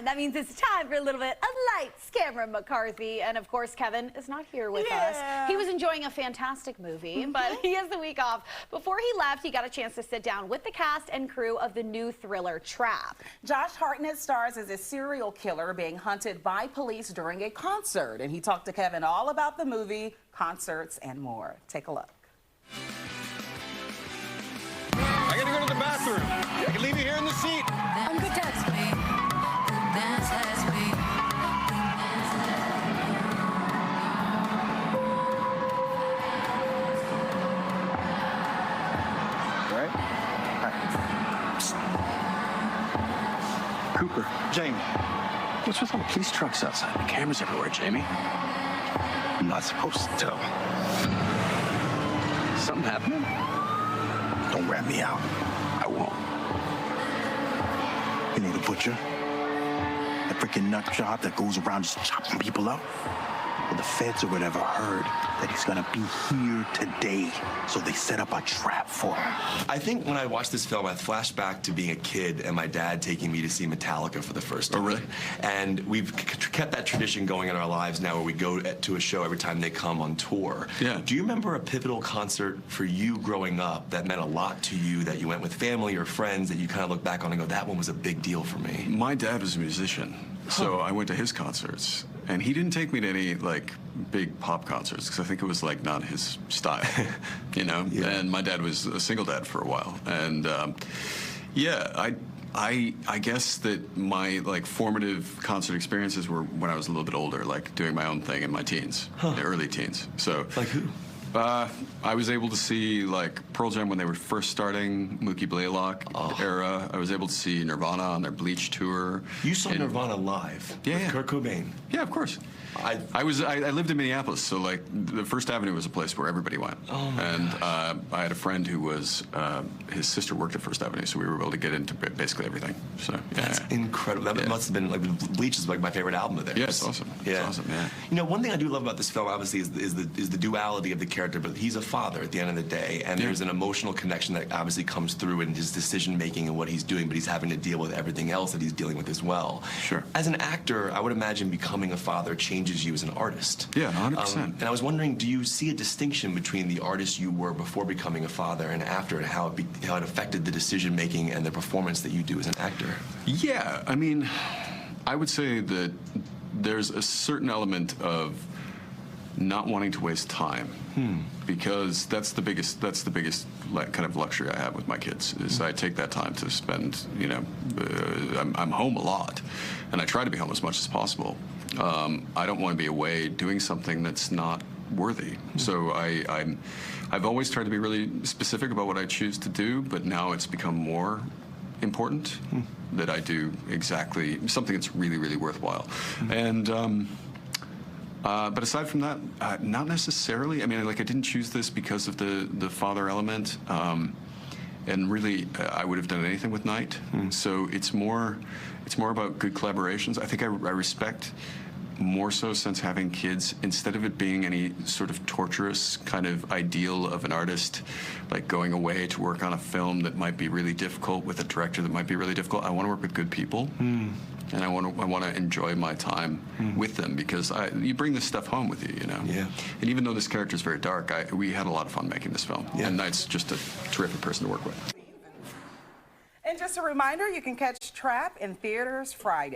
That means it's time for a little bit of Lights, Camera, McCarthy. And of course, Kevin is not here with us. He was enjoying a fantastic movie, but he has the week off. Before he left, he got a chance to sit down with the cast and crew of the new thriller Trap. Josh Hartnett stars as a serial killer being hunted by police during a concert. And he talked to Kevin all about the movie, concerts, and more. Take a look. I gotta go to the bathroom. I can leave you here in the seat. I'm good, Dad. Right? Hi. Cooper. Jamie. What's with all the police trucks outside? The cameras everywhere, Jamie. I'm not supposed to tell. Something happening? Don't rat me out. I won't. You know the butcher? That freaking nut job that goes around just chopping people up? Well, the feds or whatever heard that he's gonna be here today, so they set up a trap for him. I think when I watched this film, I flashed back to being a kid and my dad taking me to see Metallica for the first time. Oh, really? And we've kept that tradition going in our lives now where we go to a show every time they come on tour. Yeah. Do you remember a pivotal concert for you growing up that meant a lot to you, that you went with family or friends, that you kind of look back on and go, that one was a big deal for me? My dad was a musician, so I went to his concerts. And he didn't take me to any, like, big pop concerts, because I think it was, like, not his style, you know? Yeah. And my dad was a single dad for a while. And, yeah, I guess that my, like, formative concert experiences were when I was a little bit older, like, doing my own thing in my teens, the early teens. So, Like who? I was able to see, like, Pearl Jam when they were first starting, Mookie Blaylock era. I was able to see Nirvana on their Bleach tour. You saw Nirvana live Yeah, with yeah. Kurt Cobain. Yeah, of course. I lived in Minneapolis, so like the First Avenue was a place where everybody went. Oh my and gosh. I had a friend who was his sister worked at First Avenue, so we were able to get into basically everything. So yeah, That's incredible. That must have been like Bleach is like my favorite album of theirs. Yeah, it's awesome. Yeah, It's awesome. Yeah. You know, one thing I do love about this film, obviously, is the duality of the character. But he's a father at the end of the day, and there's an emotional connection that obviously comes through in his decision making and what he's doing. But he's having to deal with everything else that he's dealing with as well. Sure. As an actor, I would imagine becoming a father changes you as an artist. Yeah, 100%. And I was wondering, do you see a distinction between the artist you were before becoming a father and after, and how it affected the decision making and the performance that you do as an actor? Yeah, I mean, I would say that there's a certain element of not wanting to waste time, because that's the biggest like, kind of luxury I have with my kids is I take that time to spend, you know, I'm home a lot, and I try to be home as much as possible. I don't want to be away doing something that's not worthy. So I've always tried to be really specific about what I choose to do, but now it's become more important that I do exactly something that's really, really worthwhile. And but aside from that, not necessarily. I mean, like, I didn't choose this because of the father element. And really, I would have done anything with Night. So it's more about good collaborations. I think I respect more so, since having kids, instead of it being any sort of torturous kind of ideal of an artist, like going away to work on a film that might be really difficult with a director that might be really difficult. I want to work with good people. And I want to enjoy my time with them, because you bring this stuff home with you, you know. Yeah. And even though this character is very dark, we had a lot of fun making this film. Yeah. And Knight's just a terrific person to work with. And just a reminder, you can catch Trap in theaters Friday.